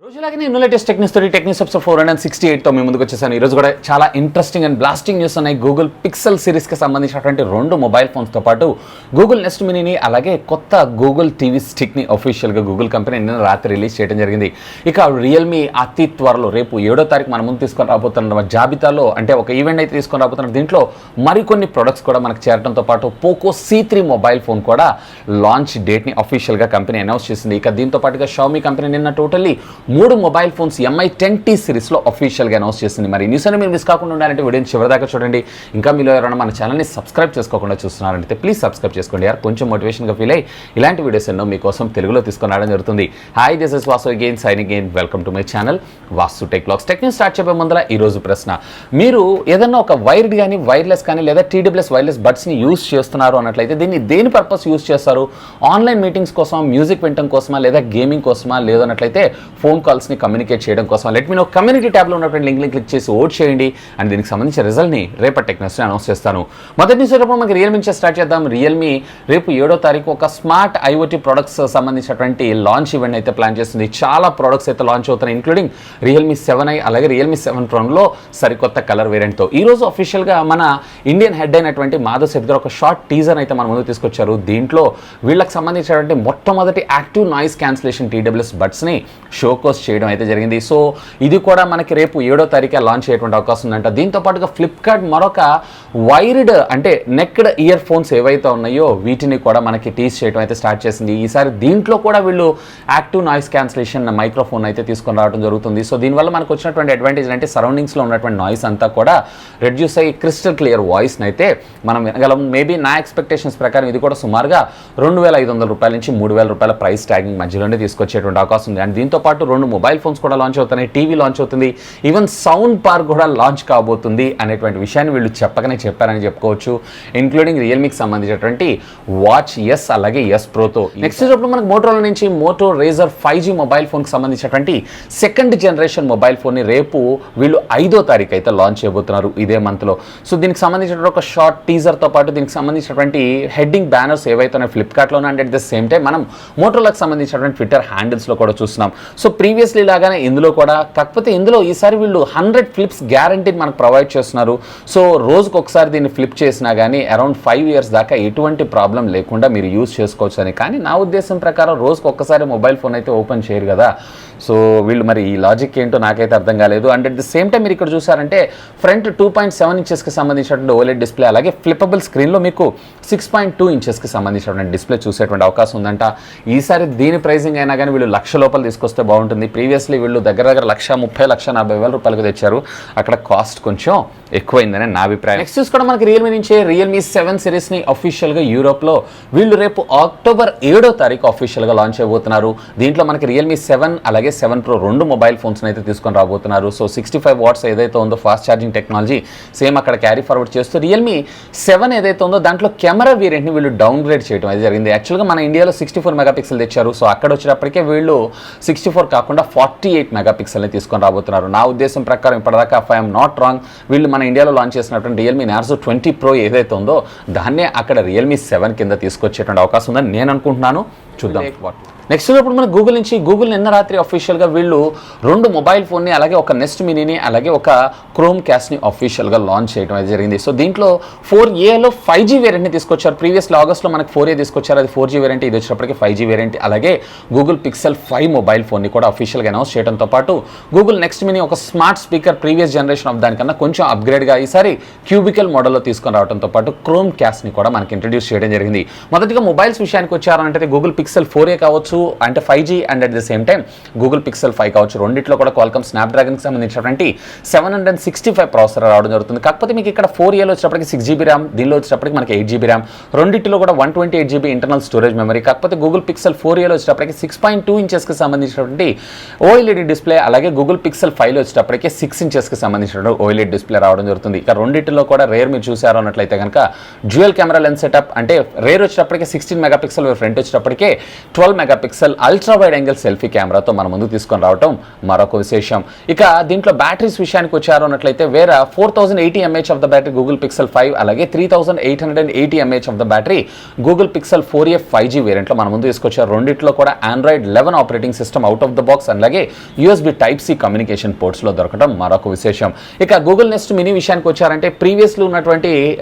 రోజులాగానే ఎన్నో latest techniques episode 468తో మీ ముందుకు వచ్చేసాను. ఈరోజు కూడా చాలా ఇంట్రెస్టింగ్ అండ్ బ్లాస్టింగ్ న్యూస్ ఉన్నాయి. గూగుల్ పిక్సెల్ సిరీస్కి సంబంధించినటువంటి 2 మొబైల్ ఫోన్స్తో పాటు గూగుల్ నెస్ట్ మినీని అలాగే కొత్త గూగుల్ టీవీ స్టిక్ని అఫీషియల్గా గూగుల్ కంపెనీ నిన్న రాత్రి రిలీజ్ చేయడం జరిగింది. ఇక రియల్మీ అతి త్వరలో రేపు 7వ తారీఖు మన ముందు తీసుకొని రాబోతున్న జాబితాలో అంటే ఒక ఈవెంట్ అయితే తీసుకొని రాబోతున్నారు. దీంట్లో మరికొన్ని ప్రొడక్ట్స్ కూడా మనకు చేరడంతో పాటు పోకో C3 మొబైల్ ఫోన్ కూడా లాంచ్ డేట్ని అఫీషియల్గా కంపెనీ అనౌన్స్ చేసింది. ఇక దీంతో పాటుగా షామీ కంపెనీ నిన్న totally 3 mobile phones MI 10T సిరీస్లో అఫీషియల్గా అనౌన్స్ చేసింది. మరి న్యూస్ అని మీరు మిస్ కాకుండా ఉండాలంటే వీడియోని చివరిదాకా చూడండి. ఇంకా మీలో ఎవరైనా మన ఛానల్ని సబ్స్క్రైబ్ చేసుకోకుండా చూస్తున్నారంటే ప్లీజ్ సబ్స్క్రైబ్ చేసుకోండి. యార్ కొంచెం మోటివేషన్గా ఫీల్ అయ్యి ఇలాంటి వీడియోస్ ఎన్నో మీకోసం తెలుగులో తీసుకొని రావడం జరుగుతుంది. Hi, this is Vasu again signing in. Welcome to my channel Vasu tech vlogs. Tech news start చేయబోయే ముందర ఈరోజు ప్రశ్న, మీరు ఏదన్నా ఒక వైర్డ్ కానీ వైర్లెస్ కానీ లేదా TWS వైర్లెస్ బడ్స్ని యూస్ చేస్తున్నారు అన్నట్లయితే దీన్ని దేని పర్పస్ యూస్ చేస్తారు? ఆన్లైన్ మీటింగ్స్ కోసం, మ్యూజిక్ వినడం కోసమా, లేదా గేమింగ్ కోసమా, లేదన్నట్లయితే ఫోన్ కాల్స్ని కమ్యూనికేట్ చేయడం కోసం? Let me no. కమ్యూనిటీ ట్యాబ్లో ఉన్నటువంటి లింక్ని క్లిక్ చేసి ఓట్ చేయండి అండ్ దీనికి సంబంధించిన రిజల్ట్ని రేపటి టెక్ న్యూస్ని అనౌన్స్ చేస్తాను. మొదటి న్యూస్ రేపు మనకి రియల్మీ నుంచి స్టార్ట్ చేద్దాం. రియల్మీ రేపు 7వ తారీఖు ఒక స్మార్ట్ IoT ప్రొడక్ట్స్ సంబంధించినటువంటి లాంచ్ ఈవెంట్ అయితే ప్లాన్ చేస్తుంది. చాలా ప్రొడక్ట్స్ అయితే లాంచ్ అవుతున్నాయి, ఇంక్లూడింగ్ రియల్మీ 7i అలాగే రియల్మీ 7 Proలో సరికొత్త కలర్ వేరియంట్తో. ఈరోజు అఫీషియల్గా మన ఇండియన్ హెడ్ అయినటువంటి మాధవ్ సేథ్ గారు ఒక షార్ట్ టీజర్ అయితే మన ముందు తీసుకొచ్చారు. దీంట్లో వీళ్ళకి సంబంధించినటువంటి మొట్టమొదటి యాక్టివ్ నాయిస్ క్యాన్సిలేషన్ TWS బడ్స్ని షోకోస్ చేయడం అయితే జరిగింది. సో ఇది కూడా మనకి రేపు 7వ తారీఖు లాంచ్ అయ్యేటువంటి అవకాశం ఉందంట. దీంతో పాటుగా ఫ్లిప్కార్ట్ మరొక వైర్డ్ అంటే నెక్డ్ ఇయర్ ఫోన్స్ ఏవైతే ఉన్నాయో వీటిని కూడా మనకి టీజ్ చేయడం అయితే స్టార్ట్ చేసింది. ఈసారి దీంట్లో కూడా వీళ్ళు యాక్టివ్ నాయిస్ క్యాన్సిలేషన్ మైక్రోఫోన్ అయితే తీసుకొని రావడం జరుగుతుంది. సో దీనివల్ల మనకు వచ్చినటువంటి అడ్వాంటేజ్ అంటే సరౌండింగ్స్లో ఉన్నటువంటి నాయిస్ అంతా కూడా రెడ్యూస్ అయ్యి క్రిస్టల్ క్లియర్ వాయిస్ని అయితే మనం వినగలం. మేబీ నా ఎక్స్పెక్టేషన్స్ ప్రకారం ఇది కూడా సుమారుగా 2,500 రూపాయల నుంచి 3,000 రూపాయల ప్రైస్ ట్యాగింగ్ మధ్యలోనే తీసుకొచ్చేటువంటి అవకాశం ఉంది. అండ్ దీంతో పాటు 2 మొబైల్ ఫోన్స్ కూడా లాంచ్ అవుతున్నాయి, టీవీ లాంచ్ అవుతుంది, ఈవెన్ సౌండ్ బార్ కూడా లాంచ్ కాబోతుంది అనేటువంటి విషయాన్ని వీళ్ళు చెప్పకనే చెప్పారని చెప్పుకోవచ్చు. ఇంక్లూడింగ్ రియల్మీకి సంబంధించినటువంటి వాచ్ S అలాగే S Proతో. నెక్స్ట్ ఇప్పుడు మనకు మోటోరోలా నుంచి మోటో రేజర్ 5G మొబైల్ ఫోన్కి సంబంధించినటువంటి 2nd జనరేషన్ మొబైల్ ఫోన్ని రేపు వీళ్ళు 5వ తారీఖు అయితే లాంచ్ చేయబోతున్నారు ఇదే మంత్లో. సో దీనికి సంబంధించిన ఒక షార్ట్ టీజర్తో పాటు దీనికి సంబంధించినటువంటి హెడ్డింగ్ బ్యానర్స్ ఏవైతే ఉన్నాయి ఫ్లిప్కార్ట్లోనే and at the same time మనం మోటోరోలాకి సంబంధించినటువంటి ట్విట్టర్ హ్యాండిల్స్లో కూడా చూస్తున్నాం. సో ప్రీవియస్లీ లాగానే ఇందులో కూడా, కాకపోతే ఇందులో ఈసారి వీళ్ళు 100 ఫ్లిప్స్ గ్యారంటీని మనకు ప్రొవైడ్ చేస్తున్నారు. సో రోజుకు ఒకసారి దీన్ని ఫ్లిప్ చేసినా కానీ అరౌండ్ 5 years దాకా ఎటువంటి ప్రాబ్లం లేకుండా మీరు యూజ్ చేసుకోవచ్చు అని. కానీ నా ఉద్దేశం ప్రకారం రోజుకు ఒక్కసారి మొబైల్ ఫోన్ అయితే ఓపెన్ చేయరు కదా. సో వీళ్ళు మరి ఈ లాజిక్ ఏంటో నాకైతే అర్థం కాలేదు. And at the same time మీరు ఇక్కడ చూసారంటే ఫ్రంట్ 2.7 ఇంచెస్కి సంబంధించినటువంటి OLED డిస్ప్లే అలాగే ఫ్లిపబుల్ స్క్రీన్లో మీకు 6.2 ఇంచెస్కి సంబంధించినటువంటి డిస్ప్లే చూసేటువంటి అవకాశం ఉందంట. ఈసారి దీని ప్రైజింగ్ అయినా కానీ వీళ్ళు 1,00,000 లోపల తీసుకొస్తే బాగుంటుంది. ప్రీవియస్లీ వీళ్ళు దగ్గర 1,30,000 1,40,000 రూపాయలకు తెచ్చారు, అక్కడ కాస్ట్ కొంచెం ఎక్కువైందని నా అభిప్రాయం. నెక్స్ట్ చూసుకోవడం మనకి రియల్మీ నుంచే రియల్మీ 7 సిరీస్ని అఫీషియల్గా యూరోప్లో వీళ్ళు రేపు అక్టోబర్ 7వ తారీఖు అఫీషియల్గా లాంచ్ అయిపోతున్నారు. దీంట్లో మనకి రియల్మీ 7 అలాగే 7 Pro 2 మొబైల్ ఫోన్స్ని అయితే తీసుకొని రాబోతున్నారు. సో 65 watts ఏదైతే ఉందో ఫాస్ట్ ఛార్జింగ్ టెక్నాలజీ సేమ్ అక్కడ క్యారీ ఫార్వర్డ్ చేస్తూ రియల్మీ 7 ఏదైతే ఉందో దాంట్లో కెమెరా వేరియంట్ని వీళ్ళు డౌన్గ్రేడ్ చేయడం అయితే జరిగింది. యాక్చువల్గా మన ఇండియాలో 64 మెగాపిక్సెల్ తెచ్చారు. సో అక్కడ వచ్చేటప్పటికే వీళ్ళు 64 కాకుండా 48 మెగాపిక్సెల్ని తీసుకొని రాబోతున్నారు. నా ఉద్దేశం ప్రకారం ఇప్పటిదాకా ఇఫ్ ఐఎమ్ నాట్ రాంగ్ వీళ్ళు మన ఇండియాలో లాంచ్ చేసినటువంటి రియల్మీ నార్జో 20 Pro ఏదైతే ఉందో దాన్నే అక్కడ రియల్మీ 7 కింద తీసుకొచ్చేటువంటి అవకాశం ఉందని నేను అనుకుంటున్నాను. చూద్దాం. నెక్స్ట్ ఇప్పుడు మన గూగుల్ నుంచి గూగుల్ నిన్న రాత్రి అఫీషియల్గా వీళ్ళు 2 మొబైల్ ఫోన్ని అలాగే ఒక నెస్ట్ మినీని అలాగే ఒక క్రోమ్ క్యాస్ట్ని అఫీషియల్గా లాంచ్ చేయడం అయితే జరిగింది. సో దీంట్లో 4Aలో 5G వేరియంట్ని తీసుకొచ్చారు. ప్రీవియస్లో ఆగస్ట్లో మనకి 4A తీసుకొచ్చారు, అది 4G వేరియంట్. ఇది వచ్చేటప్పటికి 5G వేరియంట్. అలాగే గూగుల్ పిక్సెల్ 5 మొబైల్ ఫోన్ని కూడా అఫీషియల్గా అనౌన్స్ చేయడంతో పాటు గూగుల్ నెక్స్ట్ మినీ ఒక smart speaker previous generation of దానికన్నా కొంచెం అప్గ్రేడ్గా ఈసారి క్యూబికల్ మోడల్లో తీసుకొని రావడంతో పాటు క్రోమ్ క్యాస్ట్ని కూడా మనకి ఇంట్రడ్యూస్ చేయడం జరిగింది. మొదటిగా మొబైల్స్ విషయానికి వచ్చారంటే గూగుల్ పిక్సెల్ 4A కావచ్చు అంటే 5G and at the same time Google pixel 5 కావచ్చు. రెండిట్లో కూడా క్వాల్కమ్ స్నాప్డ్రాగన్కి సంబంధించినటువంటి 765 ప్రాసెసర్ రావడం జరుగుతుంది. కాకపోతే మీకు ఇక్కడ 4Aలో వచ్చేటప్పటికి 6GB ర్యామ్, దీనిలో వచ్చేటప్పటికి మనకి 8GB ర్యామ్, రెండిట్లో కూడా 128GB ఇంటర్నల్ స్టోరేజ్ మెమరీ. కాకపోతే గూగుల్ పిక్సెల్ 4Aలో వచ్చేటప్పటికి 6.2 ఇంచెస్కి సంబంధించినటువంటి OLED డిస్ప్లే అలాగే గూగుల్ పిక్సెల్ 5లో వచ్చేటప్పటికి 6 ఇంచెస్కి సంబంధించినటువంటి OLED డిస్ప్లే రావడం జరుగుతుంది. ఇక రెండిట్లో కూడా రేర్ మీరు చూసారు అన్నట్లయితే కనుక డ్యూయల్ కెమెరా లెన్స్ సెటప్ అంటే రేర్ వచ్చేటప్పటికి 16 మెగాపిక్సెల్, ఫ్రంట్ వచ్చేటప్పటికే 12 megapixel megapixel ultra wide angle selfie కెమెరాతో మన ముందుకు తీసుకొని రావటం మరొక విశేషం. ఇక దీంట్లో బ్యాటరీస్ విషయానికి వచ్చారు అన్నట్లయితే వేరే 4080 mAh of the battery Google pixel 5, అలాగే 3880 mAh of the battery Google pixel 4a 5G వేరియంట్లో మన ముందు తీసుకొచ్చారు. రెండిట్లో కూడా Android 11 operating system out of the box, అలాగే USB Type-C కమ్యూనికేషన్ పోర్ట్స్లో దొరకడం మరొక విశేషం. ఇక గూగుల్ నెక్స్ట్ మినీ విషయానికి వచ్చారంటే ప్రీవియస్లో ఉన్నటువంటి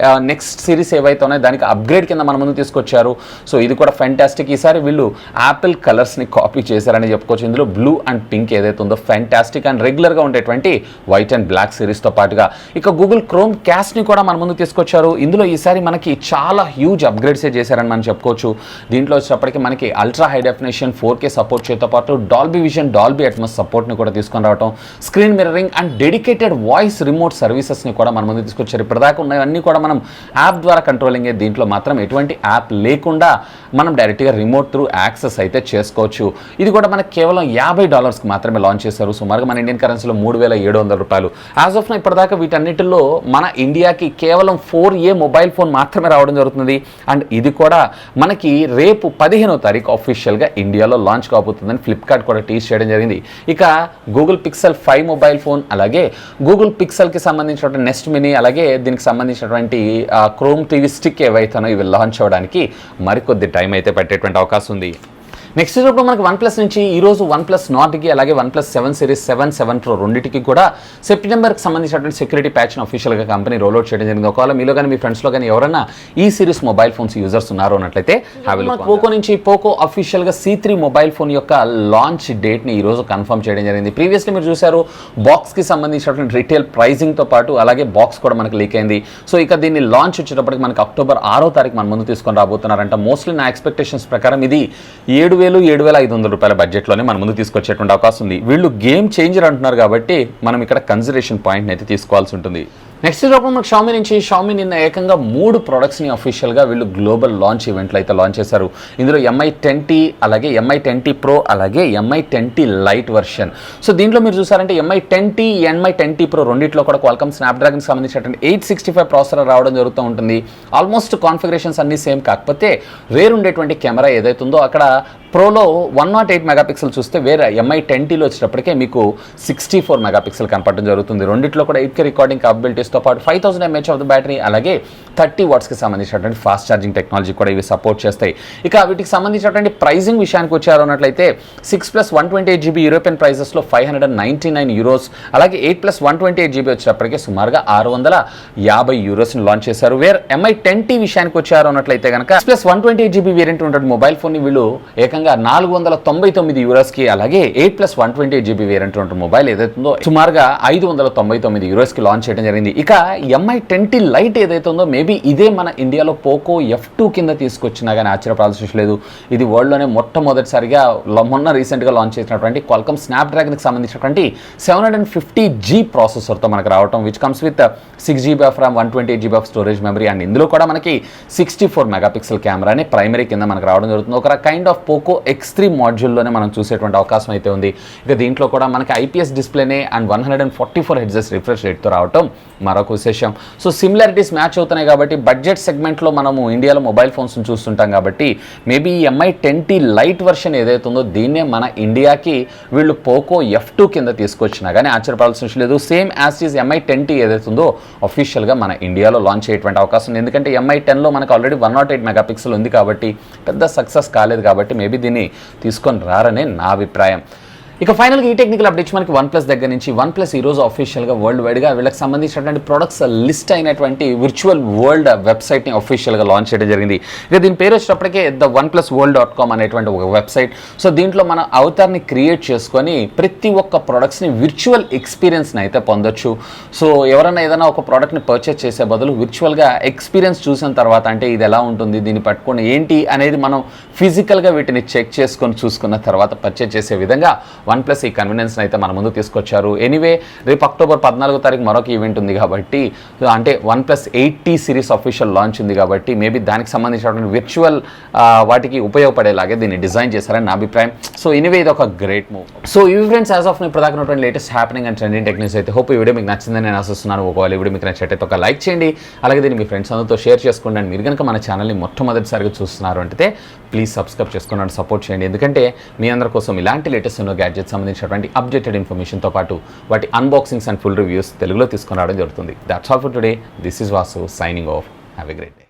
నెక్స్ట్ సిరీస్ ఏవైతే ఉన్నాయో దానికి అప్గ్రేడ్ కింద మన ముందు తీసుకొచ్చారు. సో ఇది కూడా ఫ్యాంటాస్టిక్. ఈసారి వీళ్ళు యాపిల్ కలర్స్ని కాపీ చేశారని చెప్పుకోవచ్చు. ఇందులో బ్లూ అండ్ పింక్ ఏదైతే ఉందో ఫ్యాంటాస్టిక్ అండ్ రెగ్యులర్గా ఉండేటువంటి వైట్ అండ్ బ్లాక్ సిరీస్తో పాటుగా ఇక గూగుల్ క్రోమ్ క్యాస్ట్ని కూడా మన ముందు తీసుకొచ్చారు. ఇందులో ఈసారి మనకి చాలా హ్యూజ్ అప్గ్రేడ్సే చేశారని మనం చెప్పుకోవచ్చు. దీంట్లో వచ్చేటప్పటికి మనకి ultra high definition 4K support చేయతో పాటు డాల్బీ విజన్, డాల్బీ అట్మాస్ సపోర్ట్ని కూడా తీసుకొని రావడం, screen mirroring and dedicated voice remote సర్వీసెస్ని కూడా మన ముందు తీసుకొచ్చారు. ఇప్పటిదాకా ఉన్నవన్నీ కూడా మనం యాప్ ద్వారా కంట్రోలింగ్. దీంట్లో మాత్రం ఎటువంటి యాప్ లేకుండా మనం డైరెక్ట్గా రిమోట్ త్రూ యాక్సెస్ అయితే చేసుకోవచ్చు. ఇది కూడా మనకు కేవలం $50కి మాత్రమే లాంచ్ చేశారు. సుమారుగా మన ఇండియన్ కరెన్సీలో $3700. యాజ్ ఆఫ్ నా ఇప్పటిదాకా వీటన్నిటిలో మన ఇండియాకి కేవలం 4A మొబైల్ ఫోన్ మాత్రమే రావడం జరుగుతుంది. అండ్ ఇది కూడా మనకి రేపు 15వ తారీఖు అఫీషియల్గా ఇండియాలో లాంచ్ కాబోతుందని ఫ్లిప్కార్ట్ కూడా టీజ్ చేయడం జరిగింది. ఇక గూగుల్ పిక్సెల్ 5 మొబైల్ ఫోన్, అలాగే గూగుల్ పిక్సెల్కి సంబంధించినటువంటి నెక్స్ట్ మినీ, అలాగే దీనికి సంబంధించినటువంటి క్రోమ్ టీవీ స్టిక్ ఏవైతేనో ఇవి లాంచ్ అవ్వడానికి మరికొద్ది టైం అయితే పెట్టేటువంటి అవకాశం ఉంది. నెక్స్ట్ ఇప్పుడు మనకి OnePlus నుంచి ఈరోజు OnePlus Nordకి అలాగే OnePlus 7 సిరీస్ 7, 7 Pro రెండింటికి కూడా సెప్టెంబర్కి సంబంధించినటువంటి సెక్యూరిటీ ప్యాచ్ను అఫీషియల్గా కంపెనీ రోల్అవుట్ చేయడం జరిగింది. ఒకవేళ మీలో కానీ మీ ఫ్రెండ్స్లో కానీ ఎవరైనా ఈ సిరీస్ మొబైల్ ఫోన్స్ యూజర్స్ ఉన్నారు అన్నట్లయితే పోకో నుంచి పోకో అఫీషియల్గా C3 మొబైల్ ఫోన్ యొక్క లాంచ్ డేట్ని ఈరోజు కన్ఫర్మ్ చేయడం జరిగింది. ప్రీవియస్లీ మీరు చూశారు బాక్స్కి సంబంధించినటువంటి రీటైల్ ప్రైజింగ్తో పాటు అలాగే బాక్స్ కూడా మనకు లీక్ అయింది. సో ఇక దీన్ని లాంచ్ వచ్చేటప్పటికి మనకి అక్టోబర్ 6వ తారీఖు మన ముందు తీసుకొని రాబోతున్నారంట. మోస్ట్లీ నా ఎక్స్పెక్టేషన్స్ ప్రకారం ఇది $7,500 బడ్జెట్లోనే మన ముందు తీసుకొచ్చేటువంటి అవకాశం ఉంది. వీళ్ళు గేమ్ చేంజర్ అంటున్నారు కాబట్టి మనం ఇక్కడ కన్సిడరేషన్ పాయింట్ని అయితే తీసుకోవాల్సి ఉంటుంది. నెక్స్ట్ లోపల మనకు షామీ నుంచి షామీ నిన్న ఏకంగా 3 ప్రొడక్ట్స్ని అఫీషియల్గా వీళ్ళు గ్లోబల్ లాంచ్ ఈవెంట్లో అయితే లాంచ్ చేశారు. ఇందులో MI 10T, అలాగే MI 10T Pro, అలాగే MI 10T light version. So దీంట్లో మీరు చూసారంటే MI 10T, MI 10T Pro రెండిట్లో కూడా క్వాల్కమ్ స్నాప్డ్రాగన్కి సంబంధించినటువంటి 865 ప్రాసెసర్ రావడం జరుగుతూ ఉంటుంది. ఆల్మోస్ట్ కాన్ఫిగరేషన్స్ అన్నీ సేమ్, కాకపోతే వేరు ఉండేటువంటి కెమెరా ఏదైతే ఉందో అక్కడ ప్రోలో 108 మెగాపిక్సెల్ చూస్తే వేరే MI 10Tలో వచ్చేటప్పటికే మీకు 64 మెగాపిక్సెల్ కనపడడం జరుగుతుంది. రెండిట్లో కూడా 8K రికార్డింగ్ కేపబిలిటీస్తో పాటు 5000 mAh ఆఫ్ ద బ్యాటరీ, అలాగే 30 వాట్స్కి సంబంధించినటువంటి ఫాస్ట్ ఛార్జింగ్ టెక్నాలజీ కూడా ఇవి సపోర్ట్ చేస్తాయి. ఇక వీటికి సంబంధించినటువంటి ప్రైజింగ్ విషయానికి వచ్చారు అన్నట్లయితే 6+ 128GB యూరోపియన్ ప్రైజెస్లో €599, అలాగే 8+ 128GB వచ్చేటప్పటికే సుమారుగా €650 లాంచ్ చేశారు. వేర్ MI 10T విషయానికి వచ్చారు అన్నట్లయితే కనుక 6+ 128GB వేరియంట్ ఉన్నటువంటి మొబైల్ ఫోన్ని వీళ్ళు ఏకంగా €499, అలాగే 8+ 128GB వేరియంట్ ఉన్న మొబైల్ ఏదైతుందో సుమారుగా €599 లాంచ్ చేయడం జరిగింది. ఇక MI 10T లైట్ ఏదైతే ఉందో మేబీ ఇదే మన ఇండియాలో పోకో F2 కింద తీసుకొచ్చినా కానీ ఆశ్చర్యపడాల్సిన లేదు. ఇది వరల్డ్లోనే మొట్టమొదటిసారిగా మొన్న రీసెంట్గా లాంచ్ చేసినటువంటి క్వాల్కమ్ స్నాప్డ్రాగన్కి సంబంధించినటువంటి 750G ప్రాసెసర్తో మనకు రావటం, which comes with 6GB of RAM, 128GB of storage memory. And ఇందులో కూడా మనకి 64 మెగాపిక్సెల్ కెమెరాని ప్రైమరీ కింద మనకు రావడం జరుగుతుంది. ఒక కైండ్ ఆఫ్ పోకో X3 మాడ్యూల్లోనే మనం చూసేటువంటి అవకాశం అయితే ఉంది. ఇక దీంట్లో కూడా మనకి IPS డిస్ప్లేనే అండ్ 144 హెర్ట్జ్ రిఫ్రెష్ రేట్తో రావటం మరొక విశేషం. సో సిమిలారిటీస్ మ్యాచ్ అవుతున్నాయి కాబట్టి బడ్జెట్ సెగ్మెంట్లో మనము ఇండియాలో మొబైల్ ఫోన్స్ని చూస్తుంటాం కాబట్టి మేబీ ఈ MI 10T లైట్ వర్షన్ ఏదైతే ఉందో దీన్నే మన ఇండియాకి వీళ్ళు పోకో F2 కింద తీసుకొచ్చినా కానీ ఆశ్చర్యపడాల్సిన లేదు. Same as is MI 10T ఏదైతే ఉందో అఫీషియల్గా మన ఇండియాలో లాంచ్ అయ్యేటువంటి అవకాశం ఉంది. ఎందుకంటే MI 10లో మనకు ఆల్రెడీ 108 మెగాపిక్సెల్ ఉంది కాబట్టి పెద్ద సక్సెస్ కాలేదు కాబట్టి మేబీ దీన్ని తీసుకొని రారనే నా అభిప్రాయం. ఇక ఫైనల్గా ఈ టెక్నికల్ అప్డేట్స్ మనకి OnePlus దగ్గర నుంచి OnePlus ఈరోజు అఫీషియల్గా వరల్డ్ వైడ్గా వీళ్ళకి సంబంధించినటువంటి ప్రొడక్ట్స్ లిస్ట్ అయినటువంటి విర్చువల్ వరల్డ్ వెబ్సైట్ని అఫీషియల్గా లాంచ్ చేయడం జరిగింది. ఇక దీని పేరు వచ్చేటప్పటికే theoneplusworld.com అనేటువంటి ఒక వెబ్సైట్. సో దీంట్లో మన అవతార్ని క్రియేట్ చేసుకొని ప్రతి ఒక్క ప్రొడక్ట్స్ని విర్చువల్ ఎక్స్పీరియన్స్ని అయితే పొందొచ్చు. సో ఎవరైనా ఏదైనా ఒక ప్రోడక్ట్ని పర్చేస్ చేసే బదులు విర్చువల్గా ఎక్స్పీరియన్స్ చూసిన తర్వాత అంటే ఇది ఎలా ఉంటుంది, దీన్ని పట్టుకొని ఏంటి అనేది మనం ఫిజికల్గా వీటిని చెక్ చేసుకొని చూసుకున్న తర్వాత పర్చేస్ చేసే విధంగా OnePlus ఈ కన్వీనియన్స్ని అయితే మన ముందు తీసుకొచ్చారు. ఎనీవే రేపు అక్టోబర్ 14వ తారీఖు మరొక ఈవెంట్ ఉంది కాబట్టి అంటే OnePlus 8T series official launch ఉంది కాబట్టి మేబీ దానికి సంబంధించినటువంటి విర్చువల్ వాటికి ఉపయోగపడేలాగే దీన్ని డిజైన్ చేశారని నా అభిప్రాయం. సో ఎనీవే ఇది ఒక గ్రేట్ మూవ్. సో ఇవి ఫ్రెండ్స్ యాజ్ ఆఫ్ ఇప్పుడు దాకా ఉన్నటువంటి latest happening and trending techniques అయితే హోప్ ఈ వీడియో మీకు నచ్చిందని నేను ఆశిస్తున్నాను. ఒకవేళ ఈ వీడియో మీకు నచ్చినట్టయితే ఒక లైక్ చేయండి, అలాగే దీన్ని మీ ఫ్రెండ్స్ అందరితో షేర్ చేసుకోండి. అండ్ మీరు కనుక మన ఛానల్ని మొట్టమొదటిసారిగా చూస్తున్నారు అంటే ప్లీజ్ సబ్స్క్రైబ్ చేసుకున్నాను, సపోర్ట్ చేయండి. ఎందుకంటే మీ అందరి కోసం ఇలాంటి లేటెస్ట్ ఎన్నో గ్యాడ్జెట్స్ సంబంధించినటువంటి అప్డేటెడ్ ఇన్ఫర్మేషన్తో పాటు వాటి అన్బాక్సింగ్స్ అండ్ ఫుల్ రివ్యూస్ తెలుగులో తీసుకుని రావడం జరుగుతుంది. That's all for today. This is Vasu signing off. Have a great day.